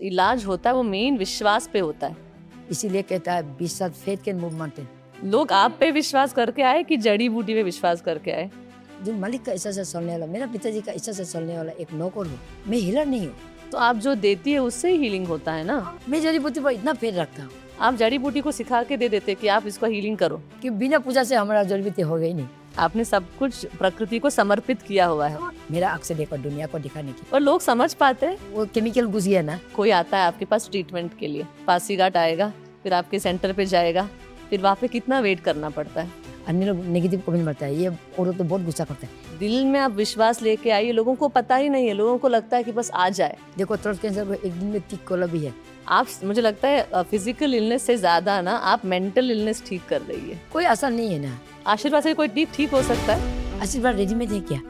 इलाज होता है वो मेन विश्वास पे होता है। इसीलिए कहता है विश्वास फेथ कैन मूव माउंटेन। लोग आप पे विश्वास करके आए कि जड़ी बूटी पे विश्वास करके आए? जो मालिक का इच्छा से चलने वाला, मेरा पिताजी का इच्छा से चलने वाला एक नौकर हूँ, मैं हीलर नहीं हूँ। तो आप जो देती है उससे ही हीलिंग होता है ना। मैं जड़ी बूटी पर इतना फेथ रखता हूँ आप जड़ी बूटी को सिखा के दे देते कि आप इसको हीलिंग करो। कि बिना पूजा से हमारा जड़ी बूटी हो गई नहीं। आपने सब कुछ प्रकृति को समर्पित किया हुआ है मेरा आँख से देखो दुनिया को दिखाने की। और लोग समझ पाते हैं। वो केमिकल घुस गया ना। कोई आता है आपके पास ट्रीटमेंट के लिए, पासीघाट आएगा, फिर आपके सेंटर पे जाएगा, फिर वहाँ पे कितना वेट करना पड़ता है। अन्य लोग नेगेटिव कमेंट करता है, ये औरत तो बहुत गुस्सा करता है। दिल में आप विश्वास लेके आइए, लोगों को पता ही नहीं है, लोगों को लगता है कि बस आ जाए। देखो थ्रोट कैंसर को एक दिन में 30 कोला भी है। आप, मुझे लगता है फिजिकल इलनेस से ज्यादा ना आप मेंटल इलनेस ठीक कर रही है। कोई आसान नहीं है ना। आशीर्वाद से कोई ठीक हो सकता है? आशीर्वाद रेडीमेड है क्या?